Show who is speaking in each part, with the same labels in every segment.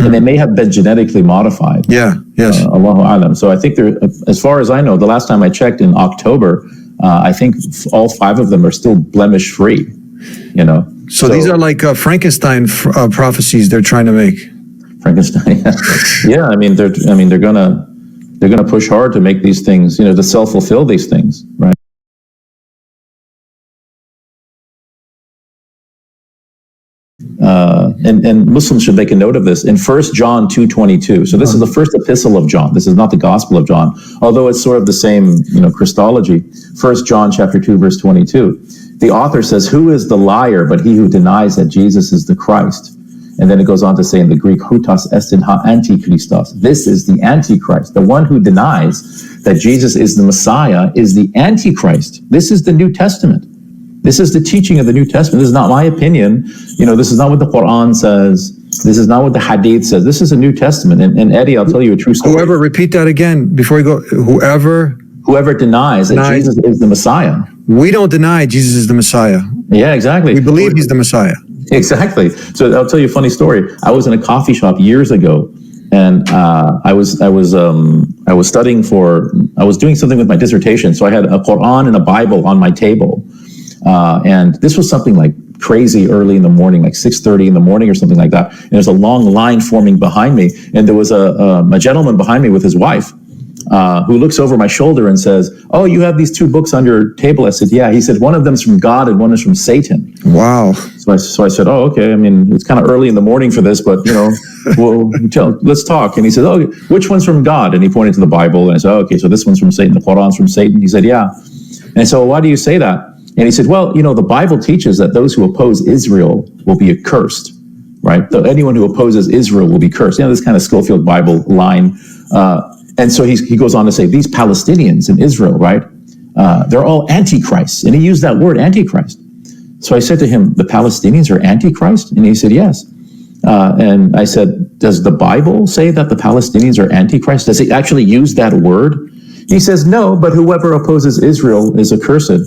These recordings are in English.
Speaker 1: and they may have been genetically modified.
Speaker 2: Yeah, yes.
Speaker 1: Allahu Alam. So I think there, as far as I know, the last time I checked in October, I think all 5 of them are still blemish-free, you know.
Speaker 2: So these are like Frankenstein prophecies they're trying to make.
Speaker 1: Frankenstein. Yeah, I mean they're gonna push hard to make these things, you know, to self-fulfill these things, right? And Muslims should make a note of this in 1 John 2:22. So this is the first epistle of John. This is not the Gospel of John, although it's sort of the same, you know, Christology. 1 John chapter 2 verse 22. The author says, "Who is the liar but he who denies that Jesus is the Christ?" And then it goes on to say in the Greek, "Houtas estin ha antichristos." This is the Antichrist. The one who denies that Jesus is the Messiah is the Antichrist. This is the New Testament. This is the teaching of the New Testament. This is not my opinion. You know, this is not what the Quran says. This is not what the Hadith says. This is a New Testament. And Eddie, I'll tell you a true story.
Speaker 2: Repeat that again before you go. Whoever
Speaker 1: denies that Jesus is the Messiah.
Speaker 2: We don't deny Jesus is the Messiah.
Speaker 1: Yeah, exactly.
Speaker 2: We believe he's the Messiah.
Speaker 1: Exactly. So I'll tell you a funny story. I was in a coffee shop years ago, and I was studying I was doing something with my dissertation. So I had a Quran and a Bible on my table. And this was something like crazy early in the morning, like 6:30 in the morning or something like that. And there's a long line forming behind me. And there was a gentleman behind me with his wife, who looks over my shoulder and says, "Oh, you have these 2 books on your table." I said, "Yeah." He said, "One of them's from God and one is from Satan."
Speaker 2: Wow.
Speaker 1: So I said, "Oh, okay. I mean, it's kind of early in the morning for this, but, you know, let's talk." And he said, "Oh, which one's from God?" And he pointed to the Bible. And I said, "Oh, okay, so this one's from Satan. The Quran's from Satan." He said, "Yeah." And I said, "Well, why do you say that?" And he said, "Well, you know, the Bible teaches that those who oppose Israel will be accursed, right? So anyone who opposes Israel will be cursed." You know, this kind of Schofield Bible line. And so he goes on to say, these Palestinians in Israel, right? They're all antichrists. And he used that word, antichrist. So I said to him, "The Palestinians are antichrist?" And he said, "Yes." And I said, "Does the Bible say that the Palestinians are antichrist? Does it actually use that word?" He says, "No, but whoever opposes Israel is accursed."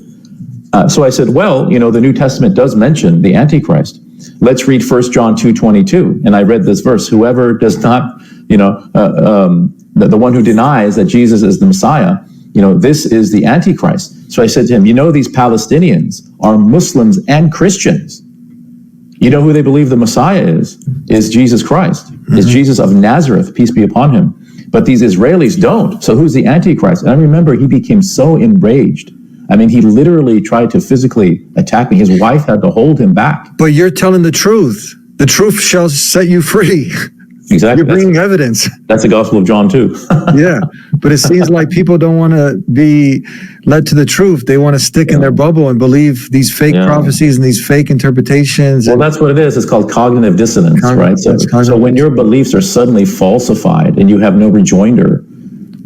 Speaker 1: So I said, "Well, you know, the New Testament does mention the Antichrist. Let's read 1 John 2:22. And I read this verse: "Whoever does not, you know, the one who denies that Jesus is the Messiah, you know, this is the Antichrist." So I said to him, "You know, these Palestinians are Muslims and Christians. You know who they believe the Messiah is Jesus Christ, is Jesus of Nazareth, peace be upon him. But these Israelis don't. So who's the Antichrist?" And I remember he became so enraged. I mean, he literally tried to physically attack me. His wife had to hold him back.
Speaker 2: But you're telling the truth. The truth shall set you free.
Speaker 1: Exactly.
Speaker 2: You're bringing evidence.
Speaker 1: That's the Gospel of John too.
Speaker 2: Yeah, but it seems like people don't want to be led to the truth. They want to stick in their bubble and believe these fake prophecies and these fake interpretations.
Speaker 1: Well, that's what it is. It's called cognitive dissonance, right? So when your beliefs are suddenly falsified and you have no rejoinder,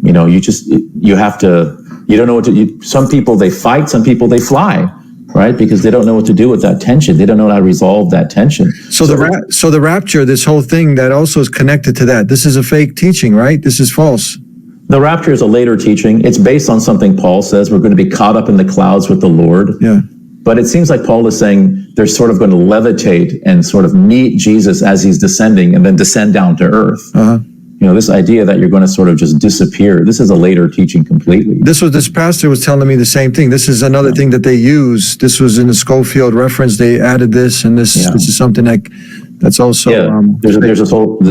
Speaker 1: you know, you have to. You don't know what to. Some people they fight. Some people they fly. Right, because they don't know what to do with that tension. They don't know how to resolve that tension.
Speaker 2: So the rapture, this whole thing, that also is connected to that. This is a fake teaching, right? This is false.
Speaker 1: The rapture is a later teaching. It's based on something Paul says. We're going to be caught up in the clouds with the Lord.
Speaker 2: Yeah.
Speaker 1: But it seems like Paul is saying they're sort of going to levitate and sort of meet Jesus as he's descending and then descend down to earth. You know, this idea that you're going to sort of just disappear. This is a later teaching completely.
Speaker 2: This pastor was telling me the same thing. This is another thing that they use. This was in the Schofield reference. They added this, and this is something that's also
Speaker 1: there's this whole